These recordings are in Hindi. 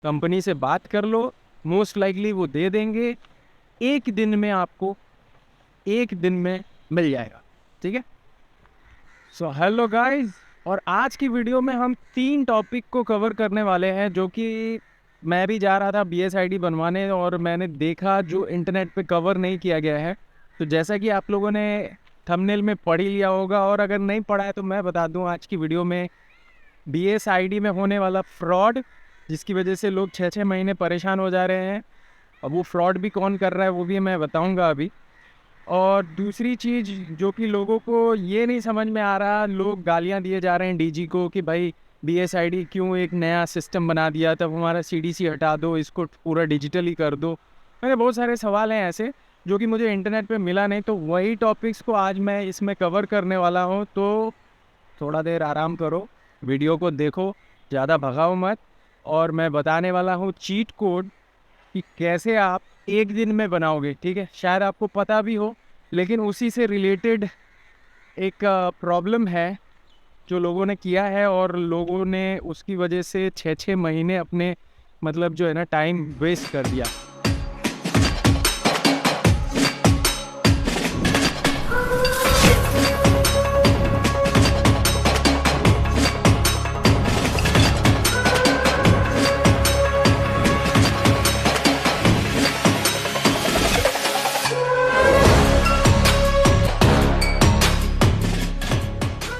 कंपनी से बात कर लो, मोस्ट लाइकली वो दे देंगे। एक दिन में आपको, एक दिन में मिल जाएगा, ठीक है। सो हेलो गाइस, और आज की वीडियो में हम 3 टॉपिक को कवर करने वाले हैं, जो कि मैं भी जा रहा था BSID बनवाने और मैंने देखा जो इंटरनेट पे कवर नहीं किया गया है। तो जैसा कि आप लोगों ने थंबनेल में पढ़ ही लिया होगा, और अगर नहीं पढ़ा है तो मैं बता दूं आज की वीडियो में BSID में होने वाला फ्रॉड, जिसकी वजह से लोग 6-6 महीने परेशान हो जा रहे हैं। अब वो फ्रॉड भी कौन कर रहा है वो भी मैं बताऊंगा अभी। और दूसरी चीज़ जो कि लोगों को ये नहीं समझ में आ रहा, लोग गालियां दिए जा रहे हैं DG को कि भाई BSID क्यों एक नया सिस्टम बना दिया, तब हमारा CDC हटा दो, इसको पूरा डिजिटली कर दो। मैंने बहुत सारे सवाल हैं ऐसे जो कि मुझे इंटरनेट पे मिला नहीं, तो वही टॉपिक्स को आज मैं इसमें कवर करने वाला हूँ। तो थोड़ा देर आराम करो, वीडियो को देखो, ज़्यादा भगाओ मत। और मैं बताने वाला हूँ चीट कोड कि कैसे आप एक दिन में बनाओगे, ठीक है। शायद आपको पता भी हो, लेकिन उसी से रिलेटेड एक प्रॉब्लम है जो लोगों ने किया है, और लोगों ने उसकी वजह से 6-6 महीने अपने मतलब जो है ना टाइम वेस्ट कर दिया।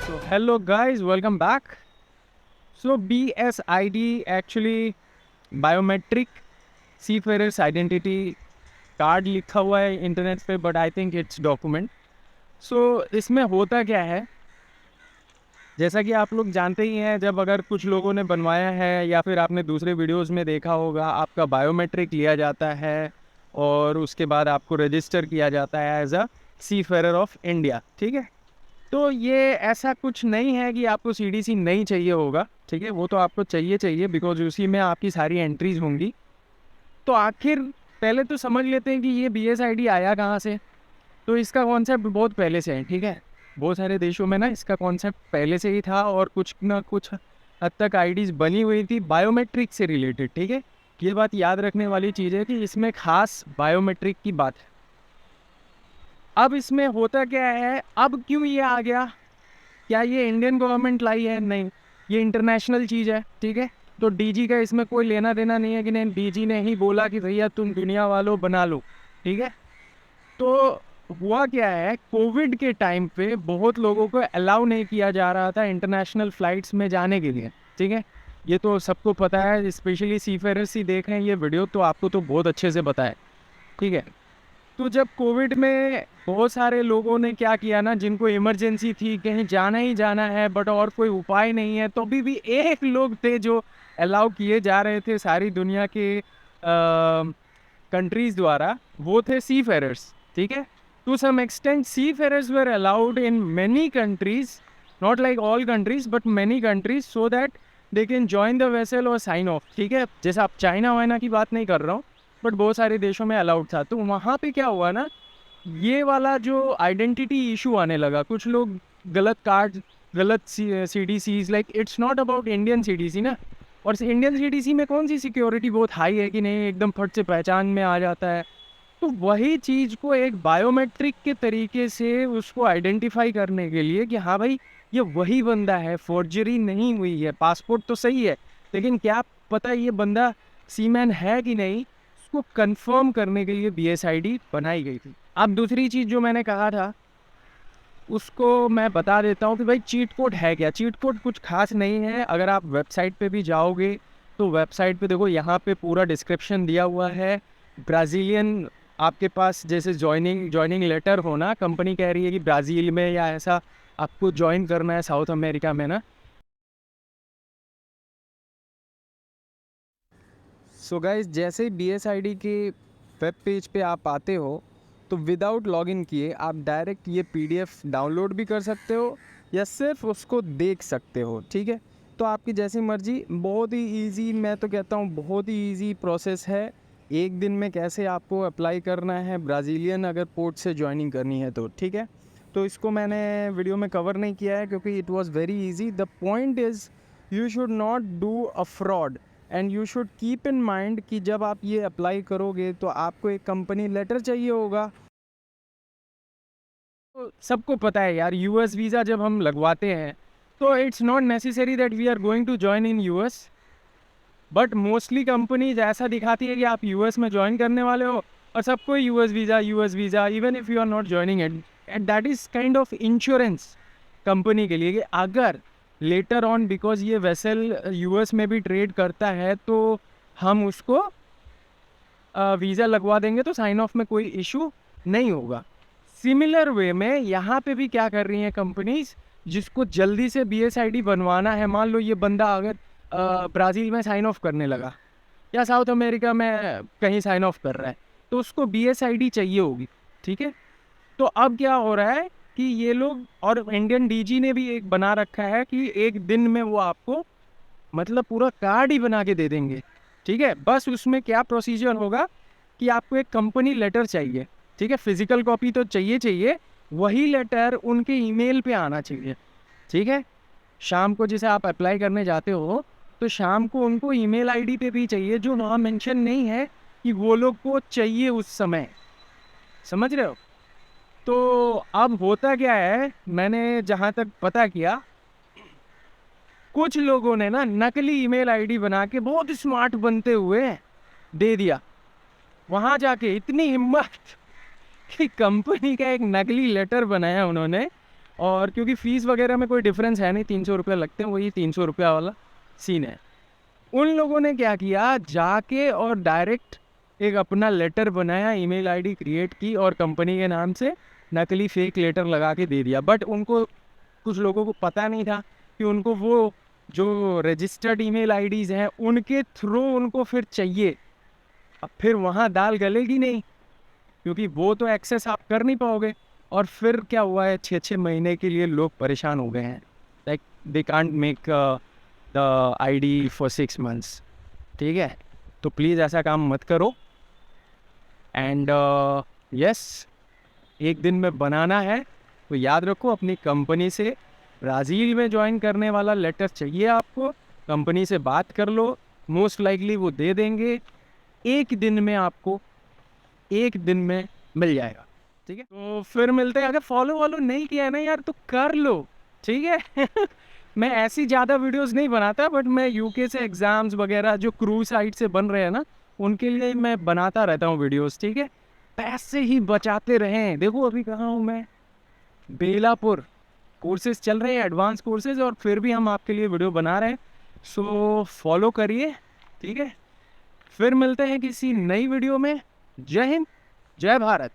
So hello guys, welcome back. So BSID actually biometric seafarers identity card लिखा हुआ है इंटरनेट पे, but I think it's document. So इसमें होता क्या है, जैसा कि आप लोग जानते ही हैं, जब अगर कुछ लोगों ने बनवाया है या फिर आपने दूसरे वीडियोस में देखा होगा, आपका बायोमेट्रिक लिया जाता है और उसके बाद आपको रजिस्टर किया जाता है एज अ सीफेयर ऑफ इंडिया, ठीक है। तो ये ऐसा कुछ नहीं है कि आपको CDC नहीं चाहिए होगा, ठीक है। वो तो आपको चाहिए चाहिए, बिकॉज उसी में आपकी सारी एंट्रीज होंगी। तो आखिर पहले तो समझ लेते हैं कि ये BSID आया कहाँ से। तो इसका कॉन्सेप्ट बहुत पहले से है, ठीक है। बहुत सारे देशों में ना इसका कॉन्सेप्ट पहले से ही था, और कुछ ना कुछ हद तक आईडीज बनी हुई थी बायोमेट्रिक से रिलेटेड, ठीक है। ये बात याद रखने वाली चीज़ है कि इसमें खास बायोमेट्रिक की बात है। अब इसमें होता क्या है, अब क्यों ये आ गया, क्या ये इंडियन गवर्नमेंट लाई है? नहीं, ये इंटरनेशनल चीज़ है, ठीक है। तो DG का इसमें कोई लेना देना नहीं है कि नहीं, DG ने ही बोला कि भैया तुम दुनिया वालों बना लो, ठीक है। तो हुआ क्या है, कोविड के टाइम पे बहुत लोगों को अलाउ नहीं किया जा रहा था इंटरनेशनल फ्लाइट्स में जाने के लिए, ठीक है। ये तो सबको पता है, स्पेशली सीफेयरर्स ही देख रहे हैं ये वीडियो, तो आपको तो बहुत अच्छे से पता है, ठीक है। तो जब कोविड में बहुत सारे लोगों ने क्या किया ना, जिनको इमरजेंसी थी, कहीं जाना ही जाना है बट और कोई उपाय नहीं है, तो भी एक लोग थे जो अलाउ किए जा रहे थे सारी दुनिया के कंट्रीज द्वारा, वो थे सीफेयरर्स, ठीक है। To some extent seafarers were allowed in many countries, not like all countries but many countries, so that they can join the vessel और साइन ऑफ, ठीक है। जैसे आप चाइना वाइना की बात नहीं कर रहा हूँ, बट बहुत सारे देशों में अलाउड था। तो वहाँ पे क्या हुआ ना, ये वाला जो आइडेंटिटी इशू आने लगा, कुछ लोग गलत कार्ड, गलत CDCs, like it's not about Indian CDC ना। और इंडियन CDC में कौन सी सिक्योरिटी बहुत हाई है कि नहीं, एकदम फट से पहचान में आ जाता है। तो वही चीज़ को एक बायोमेट्रिक के तरीके से उसको आइडेंटिफाई करने के लिए कि हाँ भाई ये वही बंदा है, फोर्जरी नहीं हुई है, पासपोर्ट तो सही है, लेकिन क्या पता ये बंदा सीमैन है कि नहीं, उसको कंफर्म करने के लिए BSID बनाई गई थी। अब दूसरी चीज़ जो मैंने कहा था उसको मैं बता देता हूँ कि भाई चीट कोड है क्या। चीट कोड कुछ खास नहीं है। अगर आप वेबसाइट पे भी जाओगे तो वेबसाइट पे देखो, यहाँ पे पूरा डिस्क्रिप्शन दिया हुआ है। ब्राज़ीलियन आपके पास जैसे ज्वाइनिंग लेटर हो ना, कंपनी कह रही है कि ब्राज़ील में या ऐसा आपको ज्वाइन करना है साउथ अमेरिका में ना। सो गाइस, जैसे ही BSID के वेब पेज पे आप आते हो तो विदाउट लॉगिन किए आप डायरेक्ट ये PDF डाउनलोड भी कर सकते हो या सिर्फ उसको देख सकते हो, ठीक है। तो आपकी जैसी मर्जी, बहुत ही इजी, मैं तो कहता हूँ बहुत ही इजी प्रोसेस है। एक दिन में कैसे आपको अप्लाई करना है ब्राज़ीलियन अगर पोर्ट से ज्वाइनिंग करनी है तो, ठीक है। तो इसको मैंने वीडियो में कवर नहीं किया है क्योंकि it was very easy. The point is you should not do a fraud and you should keep in mind कि जब आप ये अप्लाई करोगे तो आपको एक कंपनी लेटर चाहिए होगा। तो सबको पता है यार, यूएस वीज़ा जब हम लगवाते हैं तो it's not necessary that we are going to join in US, but mostly companies ऐसा दिखाती है कि आप यूएस में ज्वाइन करने वाले हो और सबको US visa even if you are not joining it, and that is kind of insurance company के लिए कि अगर लेटर ऑन बिकॉज ये वेसल यूएस में भी ट्रेड करता है तो हम उसको वीज़ा लगवा देंगे तो साइन ऑफ में कोई इशू नहीं होगा। सिमिलर वे में यहाँ पे भी क्या कर रही हैं कंपनीज, जिसको जल्दी से बीएसआईडी बनवाना है, मान लो ये बंदा अगर ब्राज़ील में साइन ऑफ करने लगा या साउथ अमेरिका में कहीं साइन ऑफ कर रहा है तो उसको बीएसआईडी चाहिए होगी, ठीक है। तो अब क्या हो रहा है कि ये लोग, और इंडियन डीजी ने भी एक बना रखा है कि एक दिन में वो आपको मतलब पूरा कार्ड ही बना के दे देंगे, ठीक है। बस उसमें क्या प्रोसीजर होगा कि आपको एक कंपनी लेटर चाहिए, ठीक है, फिजिकल कॉपी तो चाहिए, वही लेटर उनके ईमेल पे आना चाहिए, ठीक है। शाम को जैसे आप अप्लाई करने जाते हो तो शाम को उनको ईमेल आईडी पे भी चाहिए, जो वहाँ मेंशन नहीं है कि वो लोग को चाहिए उस समय, समझ रहे हो। तो अब होता क्या है, मैंने जहाँ तक पता किया, कुछ लोगों ने ना नकली ईमेल आईडी बना के बहुत स्मार्ट बनते हुए दे दिया वहाँ जाके। इतनी हिम्मत कि कंपनी का एक नकली लेटर बनाया उन्होंने, और क्योंकि फ़ीस वगैरह में कोई डिफरेंस है नहीं, 300 रुपये लगते हैं, वही 300 रुपया वाला सीन है। उन लोगों ने क्या किया, जाके और डायरेक्ट एक अपना लेटर बनाया, ईमेल आईडी क्रिएट की और कंपनी के नाम से नकली फेक लेटर लगा के दे दिया। बट उनको, कुछ लोगों को पता नहीं था कि उनको वो जो रजिस्टर्ड ईमेल आईडीज़ हैं उनके थ्रू उनको फिर चाहिए। अब फिर वहाँ दाल गलेगी नहीं, क्योंकि वो तो एक्सेस आप कर नहीं पाओगे। और फिर क्या हुआ है, 6-6 महीने के लिए लोग परेशान हो गए हैं, like they can't make the ID for 6 months, ठीक है। तो प्लीज़ ऐसा काम मत करो। एंड यस, एक दिन में बनाना है तो याद रखो, अपनी कंपनी से ब्राज़ील में ज्वाइन करने वाला लेटर चाहिए आपको, कंपनी से बात कर लो, मोस्ट लाइकली वो दे देंगे, एक दिन में आपको, एक दिन में मिल जाएगा, ठीक है। तो फिर मिलते हैं। अगर फॉलो नहीं किया है ना यार तो कर लो, ठीक है। मैं ऐसी ज़्यादा वीडियोस नहीं बनाता, बट मैं यूके से एग्ज़ाम्स वगैरह जो क्रूज साइट से बन रहे हैं ना, उनके लिए मैं बनाता रहता हूँ वीडियोस, ठीक है। पैसे ही बचाते रहें। देखो अभी कहाँ हूँ मैं, बेलापुर। कोर्सेज चल रहे हैं, एडवांस कोर्सेज, और फिर भी हम आपके लिए वीडियो बना रहे हैं। सो फॉलो करिए, ठीक है। फिर मिलते हैं किसी नई वीडियो में। जय हिंद, जय भारत।